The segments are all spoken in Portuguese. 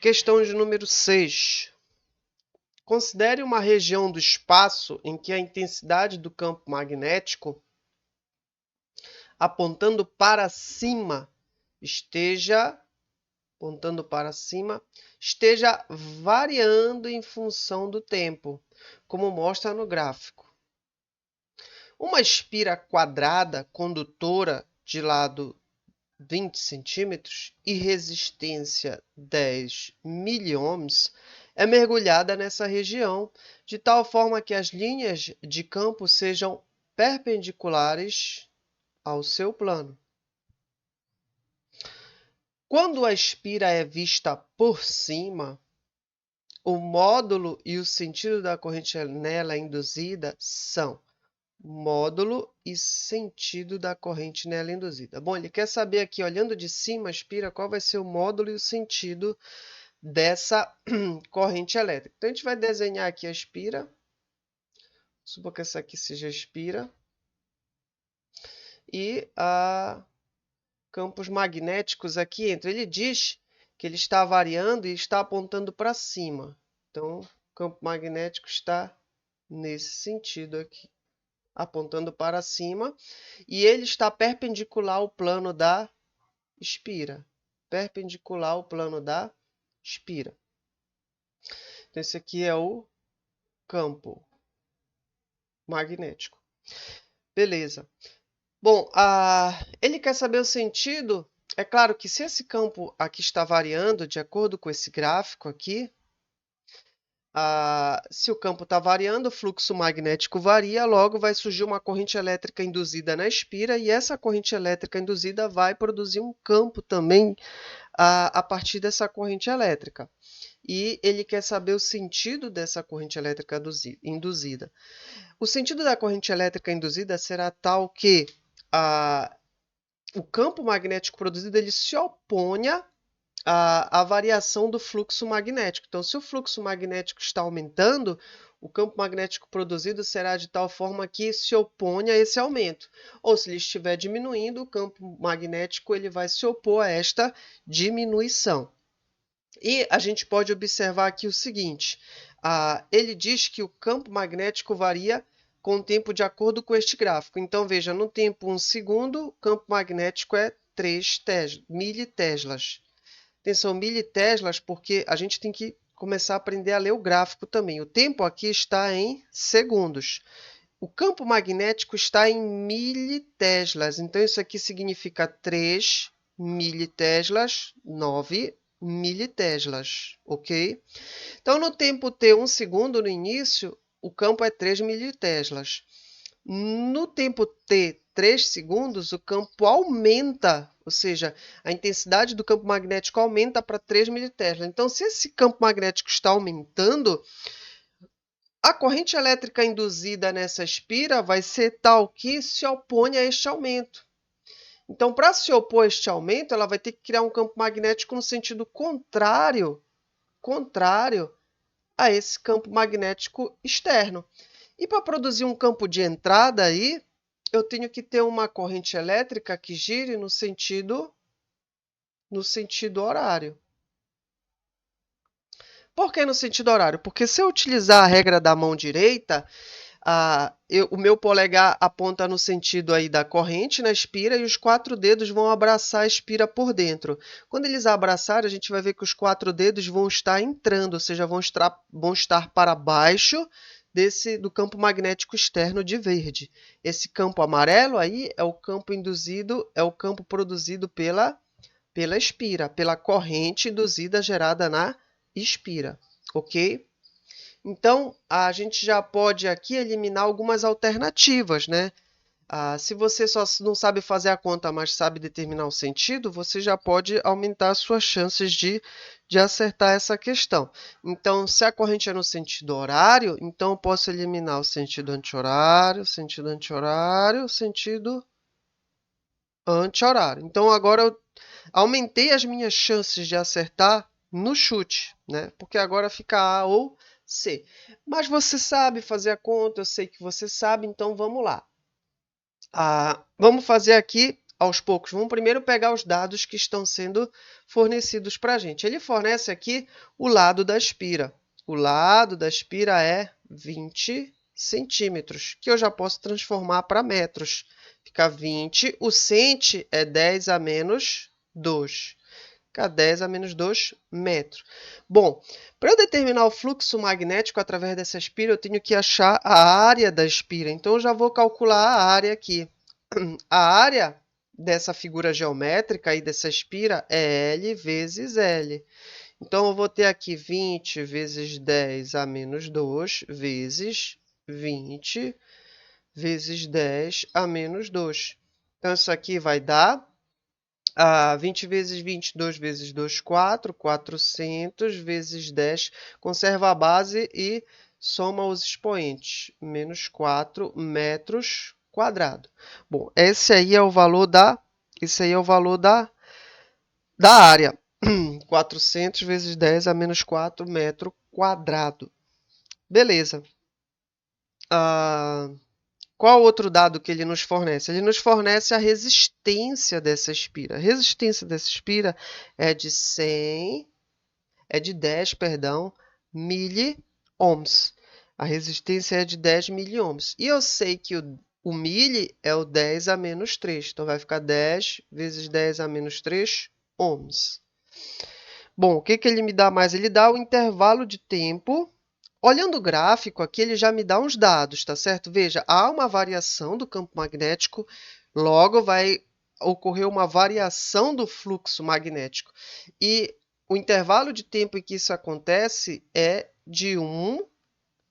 Questão de número 6. Considere uma região do espaço em que a intensidade do campo magnético apontando para cima esteja variando em função do tempo, como mostra no gráfico. Uma espira quadrada condutora de lado 20 centímetros e resistência 10 miliohms é mergulhada nessa região, de tal forma que as linhas de campo sejam perpendiculares ao seu plano. Quando a espira é vista por cima, o módulo e o sentido da corrente nela induzida são módulo e sentido da corrente nela induzida. Bom, ele quer saber aqui, olhando de cima a espira, qual vai ser o módulo e o sentido dessa corrente elétrica. Então, a gente vai desenhar aqui a espira. Supor que essa aqui seja a espira. E campos magnéticos aqui entre. Ele diz que ele está variando e está apontando para cima. Então, o campo magnético está nesse sentido aqui, apontando para cima, e ele está perpendicular ao plano da espira. Perpendicular ao plano da espira. Então, esse aqui é o campo magnético. Beleza. Bom, ele quer saber o sentido. É claro que se esse campo aqui está variando, de acordo com esse gráfico aqui, se o campo está variando, o fluxo magnético varia, logo vai surgir uma corrente elétrica induzida na espira, e essa corrente elétrica induzida vai produzir um campo também a partir dessa corrente elétrica. E ele quer saber o sentido dessa corrente elétrica induzida. O sentido da corrente elétrica induzida será tal que o campo magnético produzido ele se oponha à variação do fluxo magnético. Então, se o fluxo magnético está aumentando, o campo magnético produzido será de tal forma que se opõe a esse aumento. Ou se ele estiver diminuindo, o campo magnético ele vai se opor a esta diminuição. E a gente pode observar aqui o seguinte, ele diz que o campo magnético varia com o tempo de acordo com este gráfico. Então, veja, no tempo 1 segundo, o campo magnético é 3 militeslas. Atenção, militeslas, porque a gente tem que começar a aprender a ler o gráfico também. O tempo aqui está em segundos. O campo magnético está em militeslas. Então, isso aqui significa 3 militeslas, 9 militeslas, ok? Então, no tempo t, 1 segundo no início, o campo é 3 militeslas. No tempo t, 3 segundos, o campo aumenta, ou seja, a intensidade do campo magnético aumenta para 3 militeslas. Então, se esse campo magnético está aumentando, a corrente elétrica induzida nessa espira vai ser tal que se opõe a este aumento. Então, para se opor a este aumento, ela vai ter que criar um campo magnético no sentido contrário a esse campo magnético externo. E para produzir um campo de entrada aí, eu tenho que ter uma corrente elétrica que gire no sentido horário. Por que no sentido horário? Porque se eu utilizar a regra da mão direita, o meu polegar aponta no sentido aí da corrente na espira e os 4 dedos vão abraçar a espira por dentro. Quando eles abraçarem, a gente vai ver que os 4 dedos vão estar entrando, ou seja, vão estar para baixo do campo magnético externo de verde. Esse campo amarelo aí é o campo induzido, é o campo produzido pela espira, pela corrente induzida gerada na espira, ok? Então, a gente já pode aqui eliminar algumas alternativas, né? Se você só não sabe fazer a conta, mas sabe determinar o sentido, você já pode aumentar as suas chances de acertar essa questão. Então, se a corrente é no sentido horário, então eu posso eliminar o sentido anti-horário, sentido anti-horário, sentido anti-horário. Então, agora eu aumentei as minhas chances de acertar no chute, né? Porque agora fica A ou C. Mas você sabe fazer a conta, eu sei que você sabe, então vamos lá. Vamos fazer aqui aos poucos. Vamos primeiro pegar os dados que estão sendo fornecidos para a gente. Ele fornece aqui o lado da espira. O lado da espira é 20 centímetros, que eu já posso transformar para metros. Fica 20, o centi é 10 a menos 2. Fica 10 a menos 2 metros. Bom, para eu determinar o fluxo magnético através dessa espira, eu tenho que achar a área da espira. Então, eu já vou calcular a área aqui. A área dessa figura geométrica e dessa espira é L vezes L. Então, eu vou ter aqui 20 vezes 10 a menos 2 vezes 20 vezes 10 a menos 2. Então, isso aqui vai dar 20 vezes 20, 2 vezes 2, 4. 400 vezes 10. Conserva a base e soma os expoentes. Menos 4 metros quadrados. Bom, esse aí é o valor da área. 400 vezes 10 a menos 4 metro quadrado. Beleza. Qual outro dado que ele nos fornece? Ele nos fornece a resistência dessa espira. A resistência dessa espira é de 10, miliohms. A resistência é de 10 miliohms. E eu sei que o mili é o 10 a menos 3. Então, vai ficar 10 vezes 10 a menos 3 ohms. Bom, o que ele me dá mais? Ele dá o intervalo de tempo. Olhando o gráfico aqui, ele já me dá uns dados, tá certo? Veja, há uma variação do campo magnético, logo vai ocorrer uma variação do fluxo magnético. E o intervalo de tempo em que isso acontece é de 1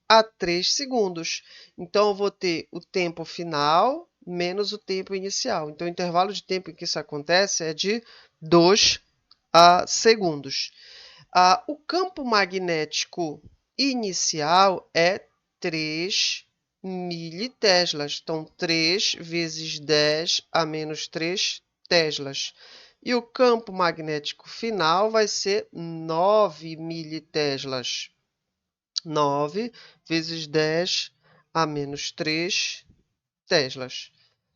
a 3 segundos. Então, eu vou ter o tempo final menos o tempo inicial. Então, o intervalo de tempo em que isso acontece é de 2 segundos. O campo magnético inicial é 3 militeslas. Então, 3 vezes 10 a menos 3 teslas. E o campo magnético final vai ser 9 militeslas. 9 vezes 10 a menos 3 teslas.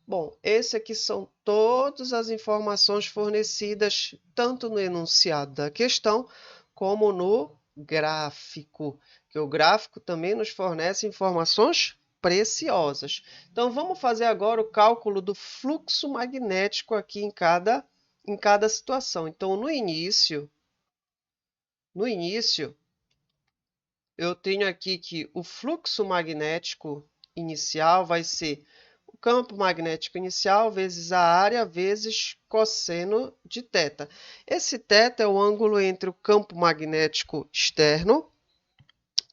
Bom, esse aqui são todas as informações fornecidas tanto no enunciado da questão como no gráfico, que o gráfico também nos fornece informações preciosas. Então, vamos fazer agora o cálculo do fluxo magnético aqui em cada situação. Então, no início, eu tenho aqui que o fluxo magnético inicial vai ser o campo magnético inicial vezes a área vezes cosseno de θ. Esse θ é o ângulo entre o campo magnético externo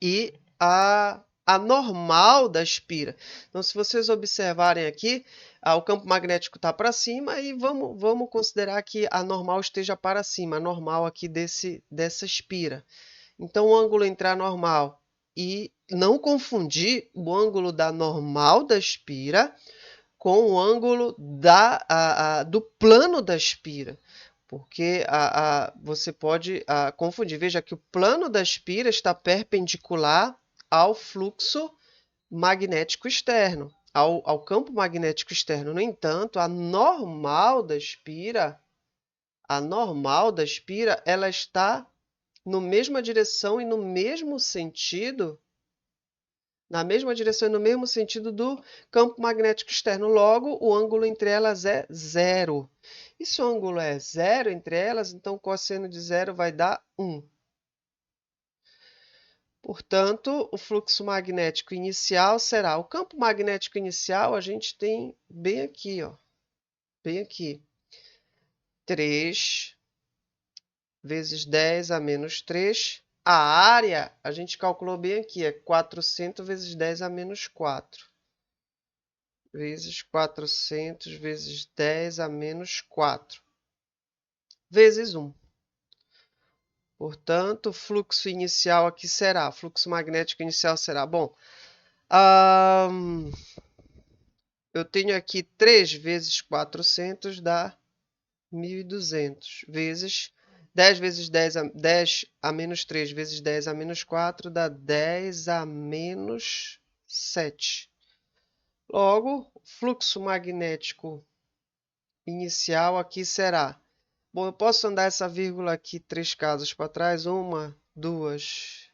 e a normal da espira. Então, se vocês observarem aqui, o campo magnético está para cima e vamos considerar que a normal esteja para cima, a normal aqui dessa espira. Então, o ângulo entre a normal e não confundir o ângulo da normal da espira com o ângulo do plano da espira, porque você pode confundir. Veja que o plano da espira está perpendicular ao fluxo magnético externo, ao campo magnético externo. No entanto, a normal da espira, ela está na mesma direção e no mesmo sentido, do campo magnético externo. Logo, o ângulo entre elas é zero. E se o ângulo é zero entre elas, então o cosseno de zero vai dar 1. Portanto, o fluxo magnético inicial será... O campo magnético inicial a gente tem bem aqui, ó. Bem aqui. 3 vezes 10 a menos 3. A área, a gente calculou bem aqui, é 400 vezes 10 a menos 4. Vezes 400 vezes 10 a menos 4. Vezes 1. Portanto, o fluxo inicial aqui será, fluxo magnético inicial será, bom, eu tenho aqui 3 vezes 400 dá 1.200, vezes 10 vezes 10 a menos 3 vezes 10 a menos 4 dá 10 a menos 7. Logo, o fluxo magnético inicial aqui será... Bom, eu posso andar essa vírgula aqui 3 casas para trás. 1, 2,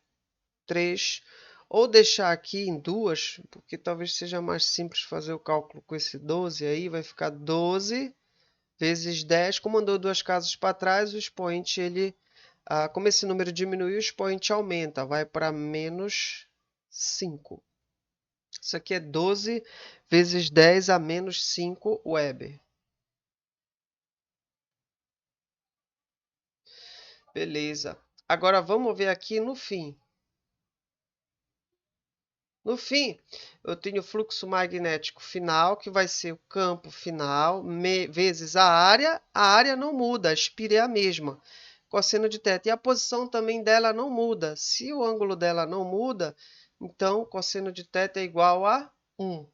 3. Ou deixar aqui em 2, porque talvez seja mais simples fazer o cálculo com esse 12 aí. Vai ficar 12 vezes 10. Como andou 2 casas para trás, o expoente, como esse número diminui, o expoente aumenta. Vai para menos 5. Isso aqui é 12 vezes 10 a menos 5 Weber. Beleza. Agora vamos ver aqui no fim. No fim, eu tenho o fluxo magnético final, que vai ser o campo final, vezes a área. A área não muda, a espira é a mesma. Cosseno de θ. E a posição também dela não muda. Se o ângulo dela não muda, então cosseno de θ é igual a 1.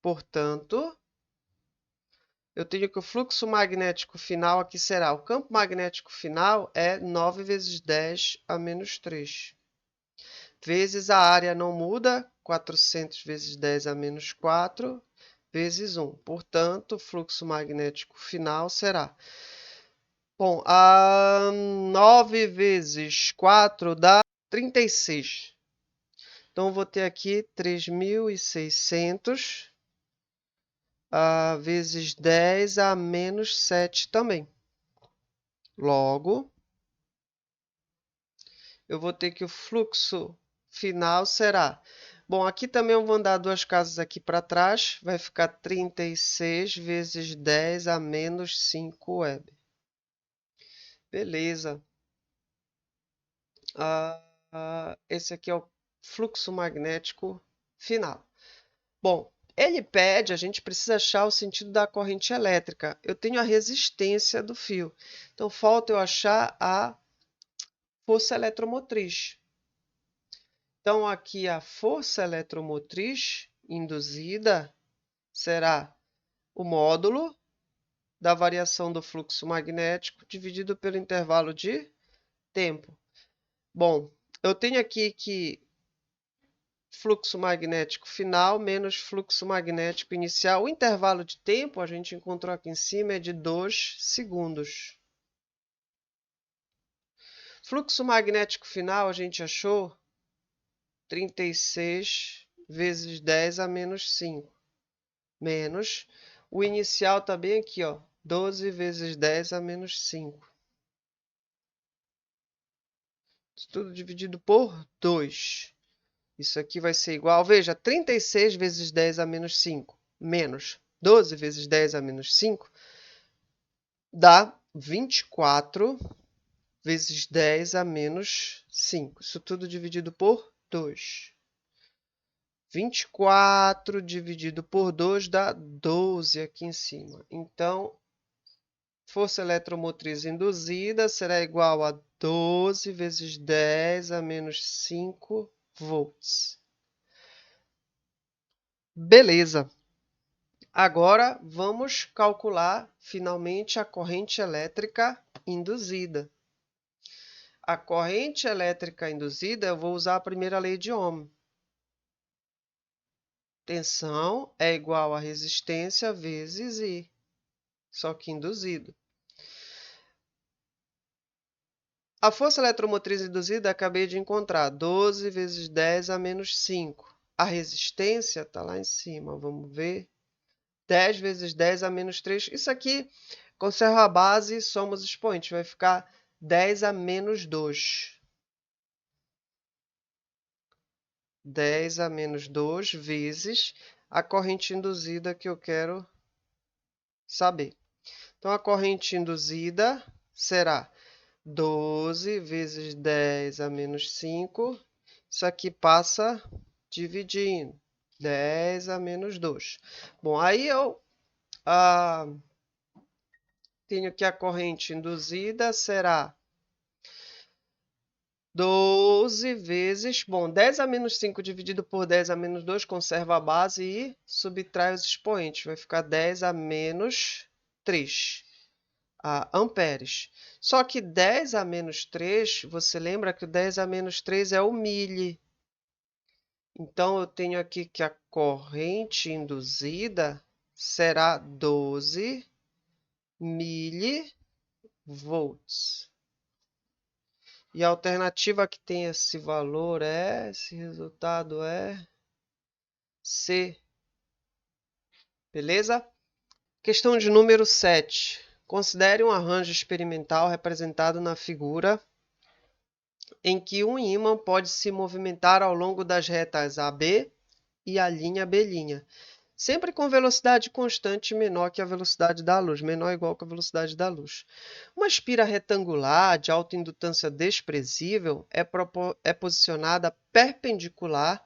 Portanto, eu tenho que o fluxo magnético final aqui será... O campo magnético final é 9 vezes 10 a menos 3. Vezes a área não muda, 400 vezes 10 a menos 4, vezes 1. Portanto, o fluxo magnético final será... Bom, 9 vezes 4 dá 36. Então, eu vou ter aqui 3.600 vezes 10 a menos 7 também. Logo, eu vou ter que o fluxo final será... Bom, aqui também eu vou andar 2 casas aqui para trás. Vai ficar 36 vezes 10 a menos 5 Weber. Beleza. Esse aqui é o fluxo magnético final. Bom, ele pede, a gente precisa achar o sentido da corrente elétrica. Eu tenho a resistência do fio. Então, falta eu achar a força eletromotriz. Então, aqui a força eletromotriz induzida será o módulo da variação do fluxo magnético dividido pelo intervalo de tempo. Bom, eu tenho aqui que fluxo magnético final menos fluxo magnético inicial. O intervalo de tempo, a gente encontrou aqui em cima, é de 2 segundos. Fluxo magnético final, a gente achou 36 vezes 10 a menos 5. Menos o inicial está bem aqui, ó, 12 vezes 10 a menos 5. Isso tudo dividido por 2. Isso aqui vai ser igual, veja, 36 vezes 10 a menos 5, menos 12 vezes 10 a menos 5, dá 24 vezes 10 a menos 5. Isso tudo dividido por 2. 24 dividido por 2 dá 12 aqui em cima. Então, força eletromotriz induzida será igual a 12 vezes 10 a menos 5 volts. Beleza. Agora, vamos calcular finalmente a corrente elétrica induzida. A corrente elétrica induzida, eu vou usar a primeira lei de Ohm. Tensão é igual a resistência vezes I, só que induzido. A força eletromotriz induzida acabei de encontrar, 12 vezes 10 a menos 5. A resistência está lá em cima, vamos ver. 10 vezes 10 a menos 3. Isso aqui, conserva a base, somos expoentes. Vai ficar 10 a menos 2. 10 a menos 2 vezes a corrente induzida que eu quero saber. Então, a corrente induzida será 12 vezes 10 a menos 5. Isso aqui passa dividindo. 10 a menos 2. Bom, aí eu tenho que a corrente induzida será 12 vezes... Bom, 10 a menos 5 dividido por 10 a menos 2 conserva a base e subtrai os expoentes. Vai ficar 10 a menos 3 amperes. Só que 10 a menos 3, você lembra que o 10 a menos 3 é o milli. Então, eu tenho aqui que a corrente induzida será 12 milivolts. E a alternativa que tem esse valor esse resultado é C. Beleza? Questão de número 7. Considere um arranjo experimental representado na figura em que um ímã pode se movimentar ao longo das retas AB e a linha B', sempre com velocidade constante menor que a velocidade da luz, menor ou igual que a velocidade da luz. Uma espira retangular de autoindutância desprezível é posicionada perpendicular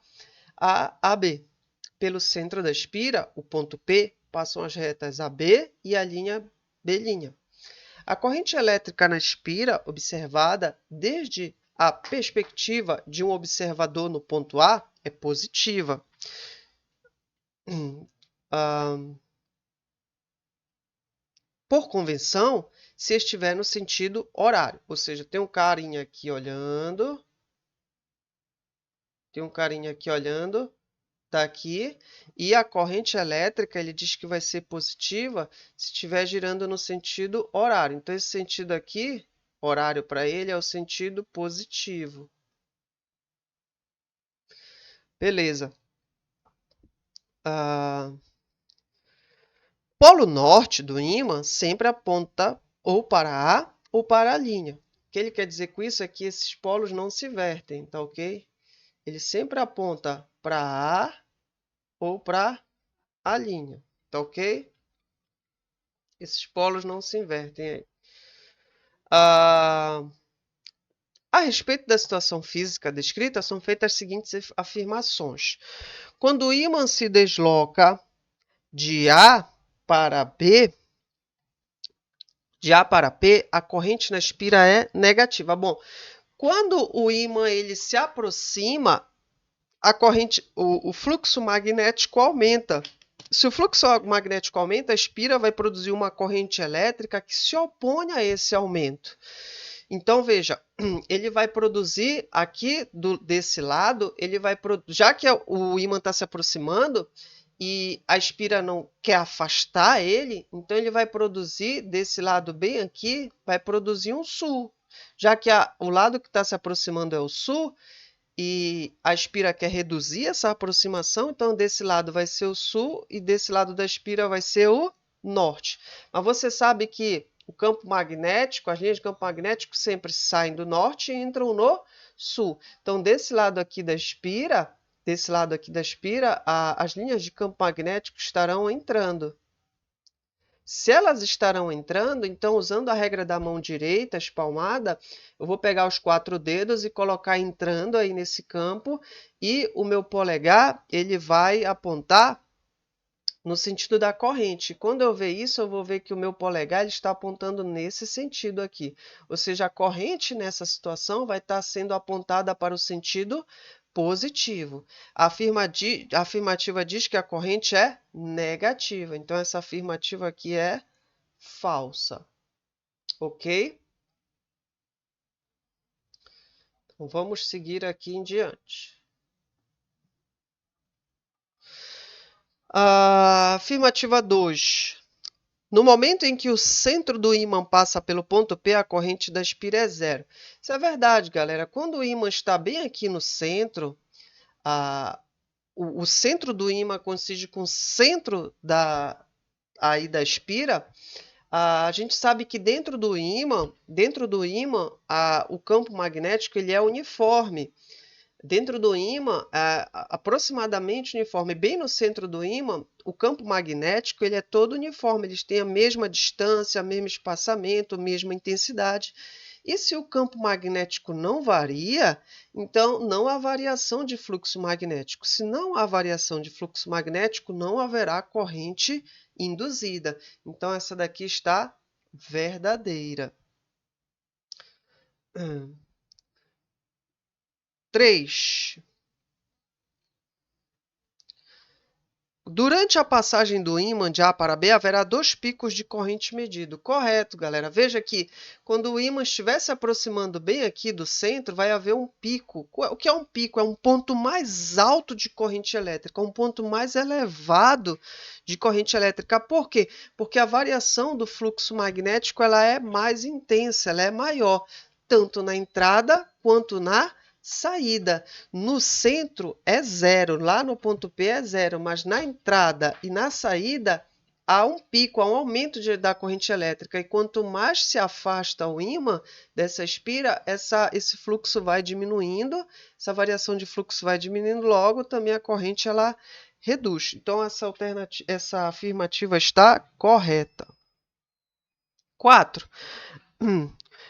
a AB. Pelo centro da espira, o ponto P, passam as retas AB e a linha B'. A corrente elétrica na espira, observada desde a perspectiva de um observador no ponto A, é positiva. Por convenção, se estiver no sentido horário. Ou seja, tem um carinha aqui olhando. Está aqui. E a corrente elétrica, ele diz que vai ser positiva se estiver girando no sentido horário. Então, esse sentido aqui, horário para ele, é o sentido positivo. Beleza. Polo norte do ímã sempre aponta ou para A ou para a linha. O que ele quer dizer com isso é que esses polos não se invertem, tá ok? Ele sempre aponta para A ou para a linha, tá ok? Esses polos não se invertem aí. A respeito da situação física descrita, são feitas as seguintes afirmações. Quando o ímã se desloca de A para B, de A para P, a corrente na espira é negativa. Bom, quando o ímã ele se aproxima, a corrente, o fluxo magnético aumenta. Se o fluxo magnético aumenta, a espira vai produzir uma corrente elétrica que se opõe a esse aumento. Então, veja, ele vai produzir aqui desse lado, já que o ímã está se aproximando e a espira não quer afastar ele, então ele vai produzir desse lado bem aqui, vai produzir um sul. Já que o lado que está se aproximando é o sul, e a espira quer reduzir essa aproximação, então desse lado vai ser o sul e desse lado da espira vai ser o norte. Mas você sabe que o campo magnético, as linhas de campo magnético sempre saem do norte e entram no sul. Então desse lado aqui da espira, as linhas de campo magnético estarão entrando. Se elas estarão entrando, então, usando a regra da mão direita, espalmada, eu vou pegar os 4 dedos e colocar entrando aí nesse campo, e o meu polegar ele vai apontar no sentido da corrente. Quando eu ver isso, eu vou ver que o meu polegar ele está apontando nesse sentido aqui. Ou seja, a corrente nessa situação vai estar sendo apontada para o sentido positivo. A afirmativa diz que a corrente é negativa. Então, essa afirmativa aqui é falsa. Ok? Então, vamos seguir aqui em diante. Afirmativa 2. No momento em que o centro do ímã passa pelo ponto P, a corrente da espira é zero. Isso é verdade, galera. Quando o ímã está bem aqui no centro, o centro do ímã coincide com o centro da espira, a gente sabe que dentro do ímã, o campo magnético ele é uniforme. Dentro do ímã, aproximadamente uniforme, bem no centro do ímã, o campo magnético ele é todo uniforme, eles têm a mesma distância, o mesmo espaçamento, a mesma intensidade. E se o campo magnético não varia, então não há variação de fluxo magnético. Se não há variação de fluxo magnético, não haverá corrente induzida. Então essa daqui está verdadeira. 3. Durante a passagem do ímã de A para B, haverá 2 picos de corrente medido. Correto, galera. Veja que quando o ímã estiver se aproximando bem aqui do centro, vai haver um pico. O que é um pico? É um ponto mais alto de corrente elétrica, um ponto mais elevado de corrente elétrica. Por quê? Porque a variação do fluxo magnético ela é mais intensa, ela é maior, tanto na entrada quanto na saída. No centro é zero, lá no ponto P é zero, mas na entrada e na saída há um pico, há um aumento da corrente elétrica. E quanto mais se afasta o ímã dessa espira, esse fluxo vai diminuindo, essa variação de fluxo vai diminuindo, logo também a corrente ela reduz. Então essa afirmativa está correta. 4.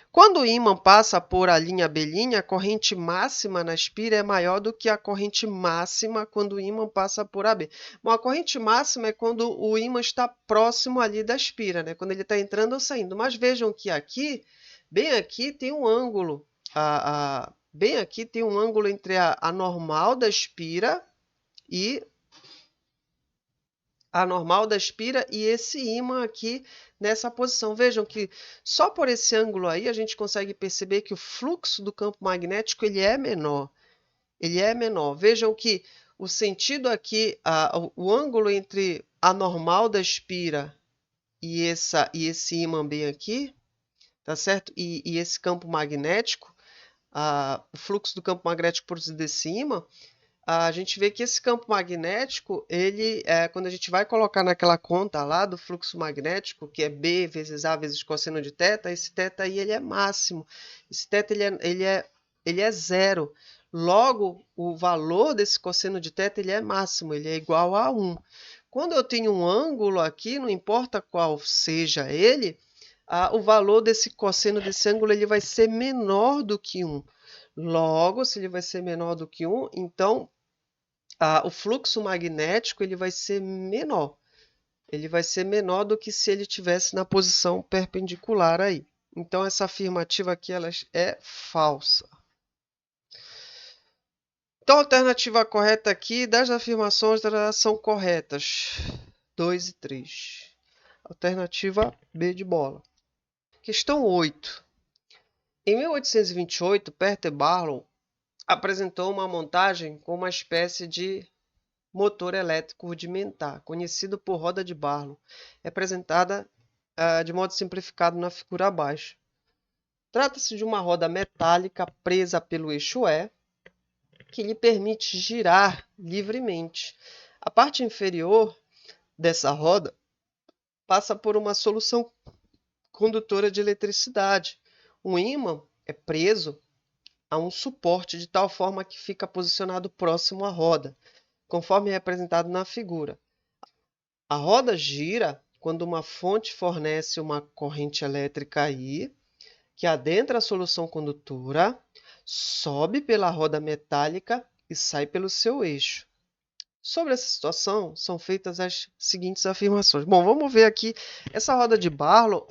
Quando o ímã passa por a linha B', a corrente máxima na espira é maior do que a corrente máxima quando o ímã passa por AB. Bom, a corrente máxima é quando o ímã está próximo ali da espira, né? Quando ele está entrando ou saindo. Mas vejam que aqui, bem aqui, tem um ângulo. Bem aqui tem um ângulo entre a normal da espira e esse ímã aqui nessa posição. Vejam que só por esse ângulo aí a gente consegue perceber que o fluxo do campo magnético ele é menor. Ele é menor. Vejam que o sentido aqui, o ângulo entre a normal da espira e esse ímã bem aqui, tá certo? E esse campo magnético, o fluxo do campo magnético produzido desse ímã, a gente vê que esse campo magnético, quando a gente vai colocar naquela conta lá do fluxo magnético, que é B vezes A vezes cosseno de θ, esse θ aí ele é máximo. Esse θ ele é zero. Logo, o valor desse cosseno de θ ele é máximo, ele é igual a 1. Quando eu tenho um ângulo aqui, não importa qual seja ele, o valor desse cosseno desse ângulo ele vai ser menor do que 1. Logo, se ele vai ser menor do que 1, então o fluxo magnético ele vai ser menor. Ele vai ser menor do que se ele estivesse na posição perpendicular aí. Então, essa afirmativa aqui ela é falsa. Então, a alternativa correta aqui das afirmações são corretas. 2 e 3. Alternativa B de bola. Questão 8. Em 1828, Peter Barlow apresentou uma montagem com uma espécie de motor elétrico rudimentar, conhecido por roda de Barlow, representada de modo simplificado na figura abaixo. Trata-se de uma roda metálica presa pelo eixo E, que lhe permite girar livremente. A parte inferior dessa roda passa por uma solução condutora de eletricidade. Um ímã é preso a um suporte de tal forma que fica posicionado próximo à roda, conforme representado na figura. A roda gira quando uma fonte fornece uma corrente elétrica aí, que adentra a solução condutora, sobe pela roda metálica e sai pelo seu eixo. Sobre essa situação, são feitas as seguintes afirmações. Bom, vamos ver aqui. Essa roda de Barlow,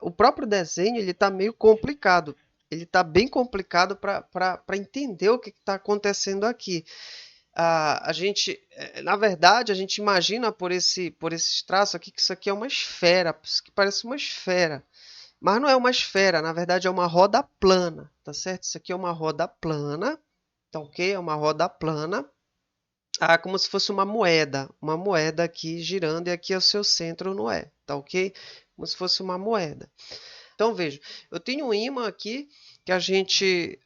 o próprio desenho ele está meio complicado. Ele está bem complicado para entender o que está acontecendo aqui. Na verdade, a gente imagina por esse traço aqui que isso aqui é uma esfera, que parece uma esfera. Mas não é uma esfera, na verdade é uma roda plana, tá certo? Isso aqui é uma roda plana, tá ok? É uma roda plana. Como se fosse uma moeda aqui girando e aqui é o seu centro, não é? Tá ok? Como se fosse uma moeda. Então veja, eu tenho um ímã aqui que a gente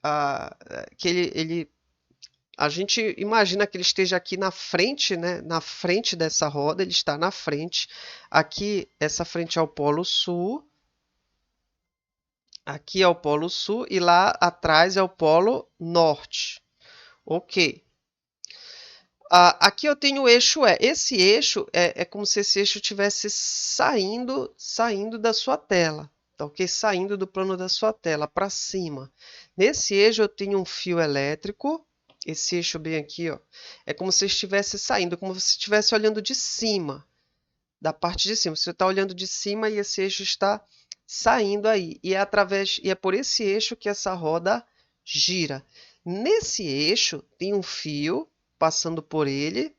imagina que ele esteja aqui na frente, né? Na frente dessa roda, ele está na frente. Aqui, essa frente é o polo sul. Aqui é o polo sul e lá atrás é o polo norte. Ok. Aqui eu tenho o eixo E. Esse eixo é como se esse eixo estivesse saindo da sua tela, tá ok? Saindo do plano da sua tela para cima. Nesse eixo eu tenho um fio elétrico. Esse eixo bem aqui, ó, é como se estivesse saindo, como se estivesse olhando de cima, da parte de cima. Você está olhando de cima e esse eixo está saindo aí. E é por esse eixo que essa roda gira. Nesse eixo tem um fio passando por ele,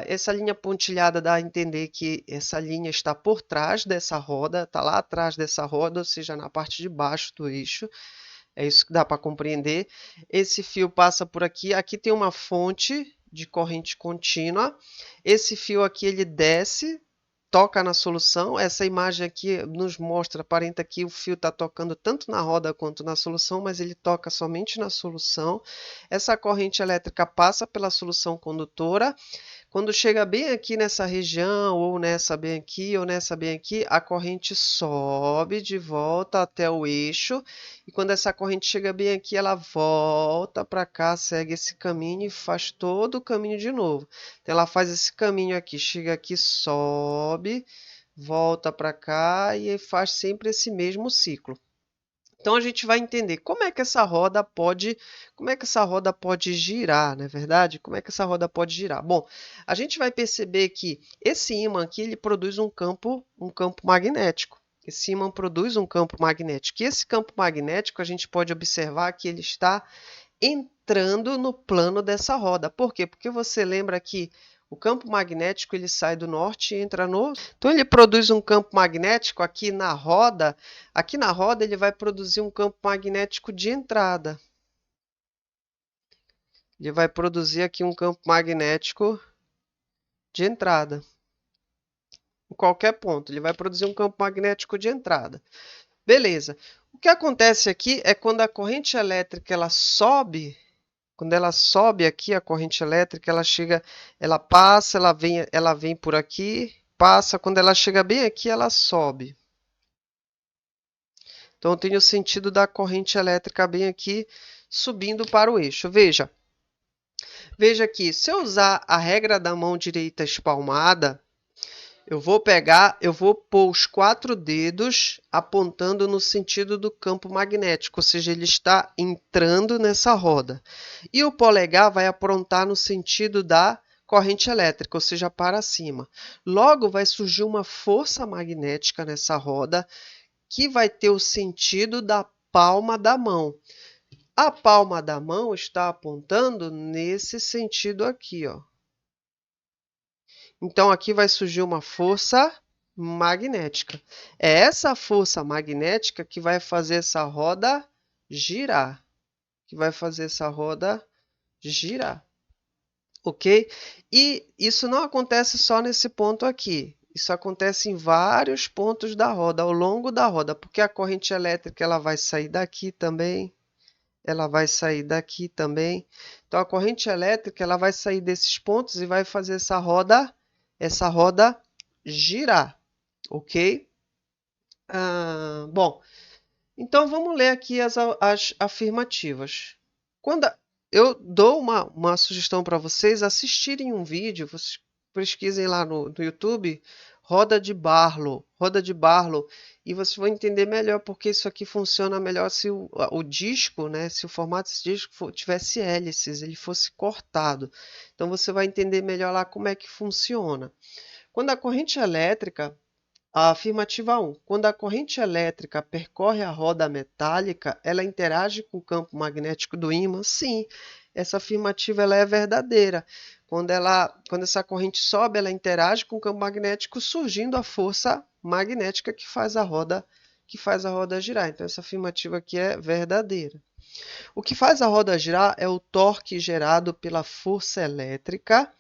Essa linha pontilhada dá a entender que essa linha está por trás dessa roda, está lá atrás dessa roda, ou seja, na parte de baixo do eixo. É isso que dá para compreender. Esse fio passa por aqui. Aqui tem uma fonte de corrente contínua. Esse fio aqui ele desce, toca na solução. Essa imagem aqui nos mostra, aparenta que o fio está tocando tanto na roda quanto na solução, mas ele toca somente na solução. Essa corrente elétrica passa pela solução condutora. Quando chega bem aqui nessa região, ou nessa bem aqui, ou nessa bem aqui, a corrente sobe de volta até o eixo. E quando essa corrente chega bem aqui, ela volta para cá, segue esse caminho e faz todo o caminho de novo. Então, ela faz esse caminho aqui, chega aqui, sobe, volta para cá e faz sempre esse mesmo ciclo. Então a gente vai entender como é que essa roda pode girar, não é verdade? Como é que essa roda pode girar? Bom, a gente vai perceber que esse ímã aqui ele produz um campo magnético. Esse ímã produz um campo magnético. E esse campo magnético a gente pode observar que ele está entrando no plano dessa roda. Por quê? Porque você lembra que o campo magnético ele sai do norte e entra no... Então ele produz um campo magnético aqui na roda. Aqui na roda ele vai produzir um campo magnético de entrada. Ele vai produzir aqui um campo magnético de entrada. Em qualquer ponto, ele vai produzir um campo magnético de entrada. Beleza. O que acontece aqui é quando a corrente elétrica ela sobe. Quando ela sobe aqui, a corrente elétrica, ela chega, ela passa, ela vem por aqui, passa. Quando ela chega bem aqui, ela sobe. Então, tem o sentido da corrente elétrica bem aqui, subindo para o eixo. Veja aqui, se eu usar a regra da mão direita espalmada, eu vou pôr os 4 dedos apontando no sentido do campo magnético, ou seja, ele está entrando nessa roda. E o polegar vai apontar no sentido da corrente elétrica, ou seja, para cima. Logo, vai surgir uma força magnética nessa roda que vai ter o sentido da palma da mão. A palma da mão está apontando nesse sentido aqui, ó. Então, aqui vai surgir uma força magnética. É essa força magnética que vai fazer essa roda girar. Ok? E isso não acontece só nesse ponto aqui. Isso acontece em vários pontos da roda, ao longo da roda, porque a corrente elétrica ela vai sair daqui também. Ela vai sair daqui também. Então, a corrente elétrica ela vai sair desses pontos e vai fazer essa roda girar, ok? Bom, então vamos ler aqui as afirmativas. Quando eu dou uma sugestão para vocês assistirem um vídeo, vocês pesquisem lá no YouTube, roda de Barlow, e vocês vão entender melhor porque isso aqui funciona melhor se o disco, né, se o formato desse disco tivesse hélices, ele fosse cortado. Então você vai entender melhor lá como é que funciona. Quando a corrente elétrica, a afirmativa 1, quando a corrente elétrica percorre a roda metálica, ela interage com o campo magnético do ímã? Sim, essa afirmativa ela é verdadeira. Quando essa corrente sobe, ela interage com o campo magnético, surgindo a força magnética que faz a roda girar. Então, essa afirmativa aqui é verdadeira. O que faz a roda girar é o torque gerado pela força elétrica.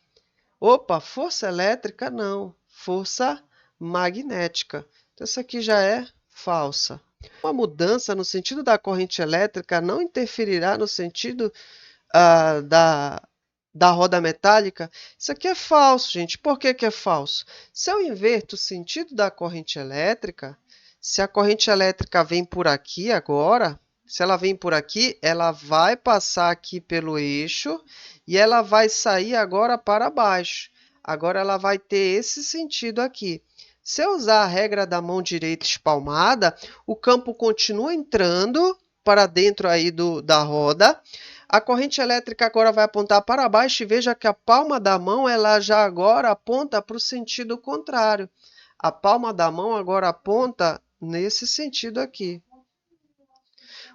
Opa, força elétrica não, força magnética. Então, essa aqui já é falsa. Uma mudança no sentido da corrente elétrica não interferirá no sentido da roda metálica? Isso aqui é falso, gente. Por que que é falso? Se eu inverto o sentido da corrente elétrica, se a corrente elétrica vem por aqui agora, se ela vem por aqui, ela vai passar aqui pelo eixo e ela vai sair agora para baixo. Agora ela vai ter esse sentido aqui. Se eu usar a regra da mão direita espalmada, o campo continua entrando para dentro aí da roda. A corrente elétrica agora vai apontar para baixo e veja que a palma da mão ela já agora aponta para o sentido contrário. A palma da mão agora aponta nesse sentido aqui.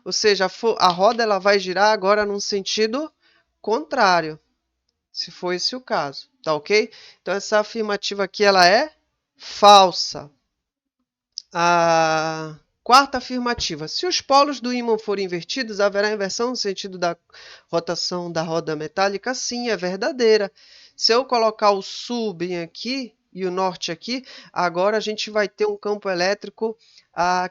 Ou seja, a roda ela vai girar agora num sentido contrário. se for esse o caso, tá ok? Então, essa afirmativa aqui, ela é falsa. A quarta afirmativa. Se os polos do ímã forem invertidos, haverá inversão no sentido da rotação da roda metálica? Sim, é verdadeira. Se eu colocar o sul bem aqui e o norte aqui, agora a gente vai ter um campo elétrico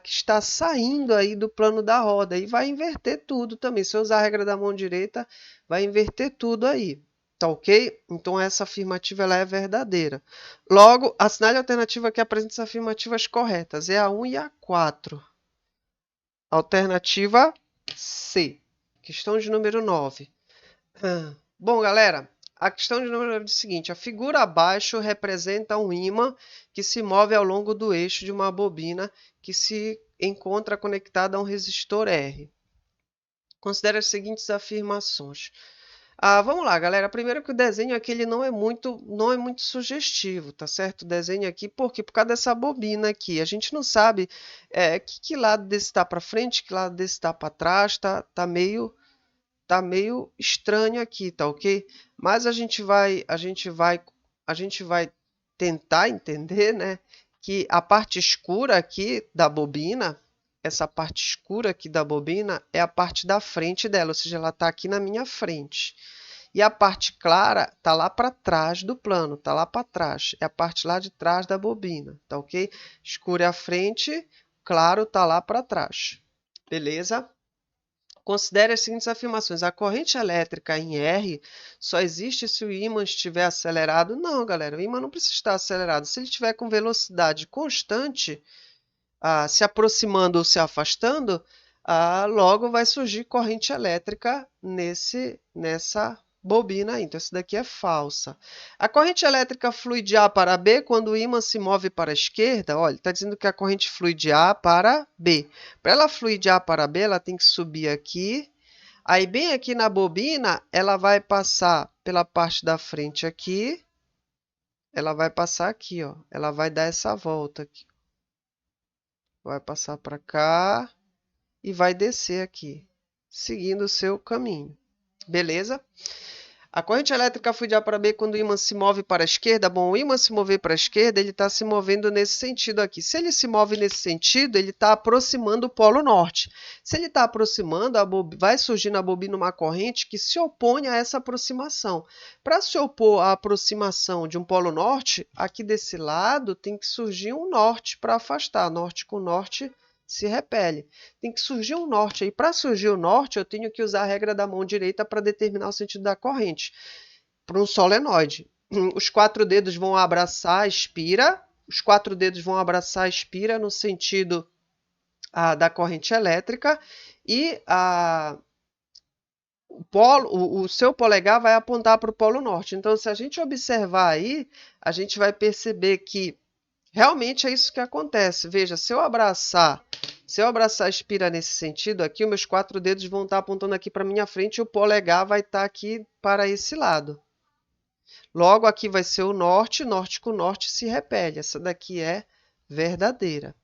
que está saindo aí do plano da roda e vai inverter tudo também. Se eu usar a regra da mão direita, vai inverter tudo aí. Tá ok? Então essa afirmativa ela é verdadeira. Logo, assinale a alternativa que apresenta as afirmativas corretas. É a 1 e a 4. Alternativa C. Questão de número 9. Bom, galera, a questão de número 9 é o seguinte. A figura abaixo representa um ímã que se move ao longo do eixo de uma bobina que se encontra conectada a um resistor R. Considere as seguintes afirmações. Vamos lá, galera. Primeiro que o desenho aqui ele não é muito sugestivo, tá certo? O desenho aqui, por quê? Por causa dessa bobina aqui. A gente não sabe que lado desse está para frente, que lado desse está para trás. Tá meio estranho aqui, tá ok? Mas a gente vai tentar entender, né, que a parte escura aqui da bobina, essa parte escura aqui da bobina é a parte da frente dela, ou seja, ela está aqui na minha frente. E a parte clara está lá para trás do plano, está lá para trás. É a parte lá de trás da bobina, tá ok? Escuro é a frente, claro está lá para trás. Beleza? Considere as seguintes afirmações. A corrente elétrica em R só existe se o ímã estiver acelerado? Não, galera, o ímã não precisa estar acelerado. Se ele estiver com velocidade constante, se aproximando ou se afastando, logo vai surgir corrente elétrica nessa bobina aí. Então, essa daqui é falsa. A corrente elétrica flui de A para B quando o ímã se move para a esquerda. Olha, está dizendo que a corrente flui de A para B. Para ela fluir de A para B, ela tem que subir aqui. Aí, bem aqui na bobina, ela vai passar pela parte da frente aqui. Ela vai passar aqui, ó. Ela vai dar essa volta aqui. Vai passar para cá e vai descer aqui, seguindo o seu caminho. Beleza? A corrente elétrica flui de A para B quando o ímã se move para a esquerda. Bom, o ímã se mover para a esquerda, ele está se movendo nesse sentido aqui. Se ele se move nesse sentido, ele está aproximando o polo norte. Se ele está aproximando, vai surgir na bobina uma corrente que se opõe a essa aproximação. Para se opor à aproximação de um polo norte, aqui desse lado tem que surgir um norte para afastar. Norte com norte se repele. Tem que surgir um norte aí. Para surgir o norte, eu tenho que usar a regra da mão direita para determinar o sentido da corrente. Para um solenoide. Os 4 dedos vão abraçar a espira. Os 4 dedos vão abraçar a espira no sentido da corrente elétrica. E o seu polegar vai apontar para o polo norte. Então, se a gente observar aí, a gente vai perceber que realmente é isso que acontece. Veja, se eu abraçar a espira nesse sentido aqui, os meus 4 dedos vão estar apontando aqui para minha frente e o polegar vai estar aqui para esse lado. Logo, aqui vai ser o norte com norte se repele. Essa daqui é verdadeira.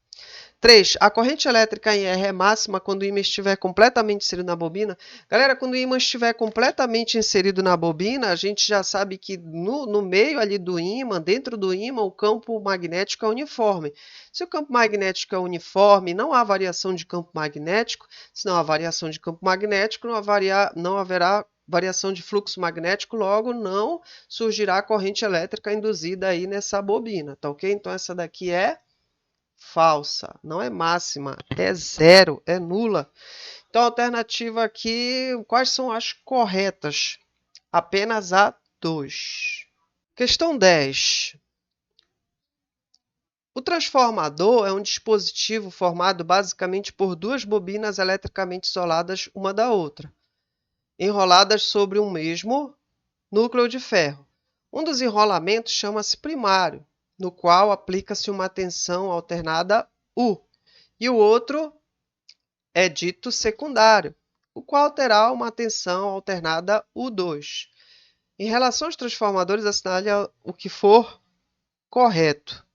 3. A corrente elétrica em R é máxima quando o ímã estiver completamente inserido na bobina. Galera, quando o ímã estiver completamente inserido na bobina, a gente já sabe que no meio ali do ímã, dentro do ímã, o campo magnético é uniforme. Se o campo magnético é uniforme, não há variação de campo magnético. Se não há variação de campo magnético, não haverá variação de fluxo magnético, logo não surgirá corrente elétrica induzida aí nessa bobina, tá ok? Então essa daqui é falsa, não é máxima, é zero, é nula. Então, a alternativa aqui, quais são as corretas? Apenas a 2. Questão 10. O transformador é um dispositivo formado basicamente por 2 bobinas eletricamente isoladas uma da outra, enroladas sobre um mesmo núcleo de ferro. Um dos enrolamentos chama-se primário, no qual aplica-se uma tensão alternada U, e o outro é dito secundário, o qual terá uma tensão alternada U2. Em relação aos transformadores, assinale o que for correto.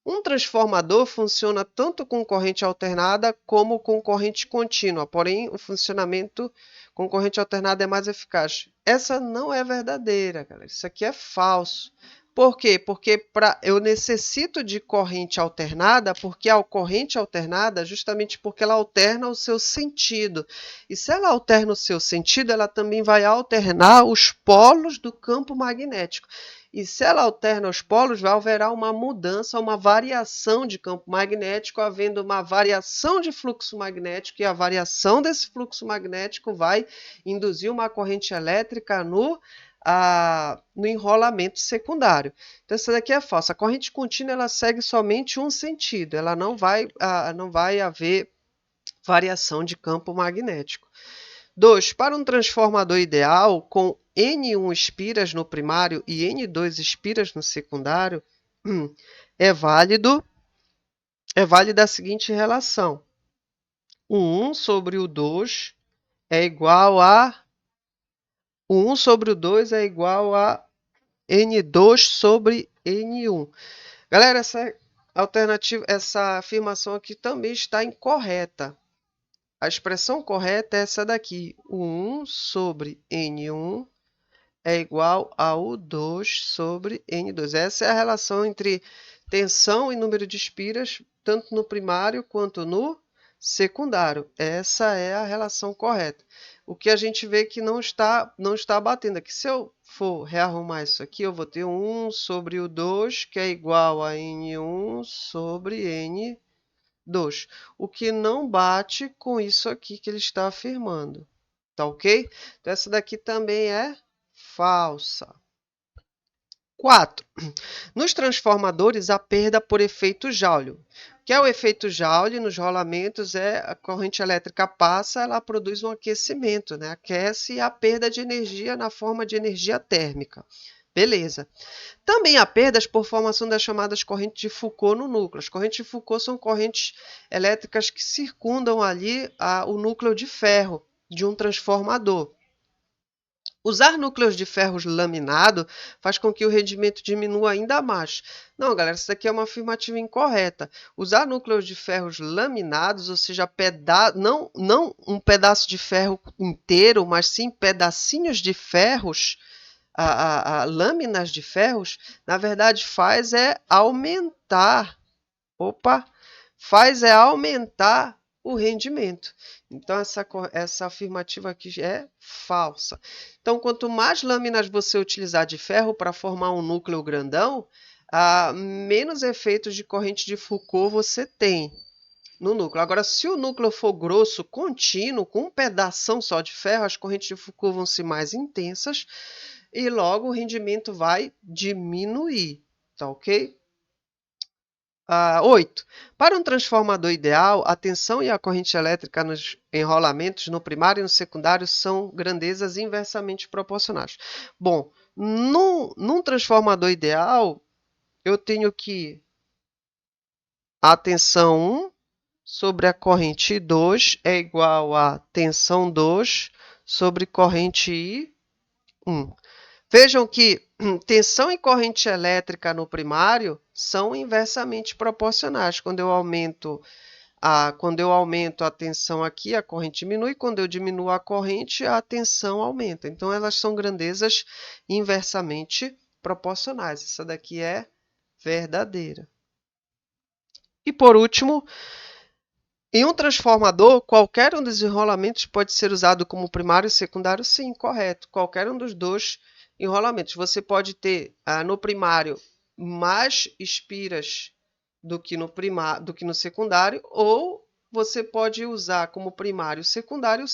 Um transformador funciona tanto com corrente alternada como com corrente contínua, porém o funcionamento com corrente alternada é mais eficaz. Essa não é verdadeira, galera. Isso aqui é falso. Por quê? Porque eu necessito de corrente alternada, porque a corrente alternada, justamente porque ela alterna o seu sentido. E se ela alterna o seu sentido, ela também vai alternar os polos do campo magnético. E se ela alterna os polos, haverá uma mudança, uma variação de campo magnético, havendo uma variação de fluxo magnético, e a variação desse fluxo magnético vai induzir uma corrente elétrica no enrolamento secundário. Então, essa daqui é falsa. A corrente contínua ela segue somente um sentido, ela não vai haver variação de campo magnético. 2. Para um transformador ideal, com N1 espiras no primário e N2 espiras no secundário, é válida a seguinte relação. O 1 sobre o 2 é igual a... O 1 sobre o 2 é igual a N2 sobre N1. Galera, essa afirmação aqui também está incorreta. A expressão correta é essa daqui. O 1 sobre N1 é igual ao 2 sobre N2. Essa é a relação entre tensão e número de espiras, tanto no primário quanto no secundário. Essa é a relação correta. O que a gente vê que não está batendo aqui. Se eu for rearrumar isso aqui, eu vou ter 1 sobre o 2, que é igual a N1 sobre N2. O que não bate com isso aqui que ele está afirmando. Tá ok? Então, essa daqui também é falsa. 4. Nos transformadores, há perda por efeito Joule. O que é o efeito Joule? Nos rolamentos, a corrente elétrica passa, ela produz um aquecimento, né? Aquece e há perda de energia na forma de energia térmica. Beleza. Também há perdas por formação das chamadas correntes de Foucault no núcleo. As correntes de Foucault são correntes elétricas que circundam ali o núcleo de ferro de um transformador. Usar núcleos de ferro laminado faz com que o rendimento diminua ainda mais. Não, galera, isso aqui é uma afirmativa incorreta. Usar núcleos de ferro laminados, ou seja, não um pedaço de ferro inteiro, mas sim pedacinhos de ferros, lâminas de ferros, na verdade faz aumentar o rendimento. Então, essa afirmativa aqui é falsa. Então, quanto mais lâminas você utilizar de ferro para formar um núcleo grandão, menos efeitos de corrente de Foucault você tem no núcleo. Agora, se o núcleo for grosso, contínuo, com um pedação só de ferro, as correntes de Foucault vão ser mais intensas e logo o rendimento vai diminuir. Tá ok? 8. Para um transformador ideal, a tensão e a corrente elétrica nos enrolamentos no primário e no secundário são grandezas inversamente proporcionais. Bom, num transformador ideal, eu tenho que a tensão 1 sobre a corrente I2 é igual a tensão 2 sobre corrente I1. Vejam que tensão e corrente elétrica no primário são inversamente proporcionais. Quando eu aumento a tensão aqui, a corrente diminui. Quando eu diminuo a corrente, a tensão aumenta. Então, elas são grandezas inversamente proporcionais. Essa daqui é verdadeira. E, por último, em um transformador, qualquer um dos enrolamentos pode ser usado como primário e secundário? Sim, correto. Qualquer um dos dois enrolamentos. Você pode ter no primário mais espiras do que no secundário, ou você pode usar como primário o secundário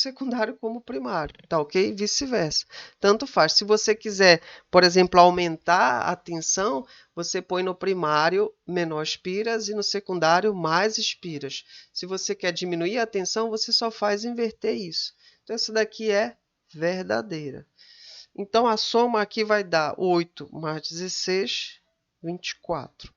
como primário, tá ok? Vice-versa. Tanto faz. Se você quiser, por exemplo, aumentar a tensão, você põe no primário menor espiras e no secundário mais espiras. Se você quer diminuir a tensão, você só faz inverter isso. Então, essa daqui é verdadeira. Então, a soma aqui vai dar 8 mais 16, 24.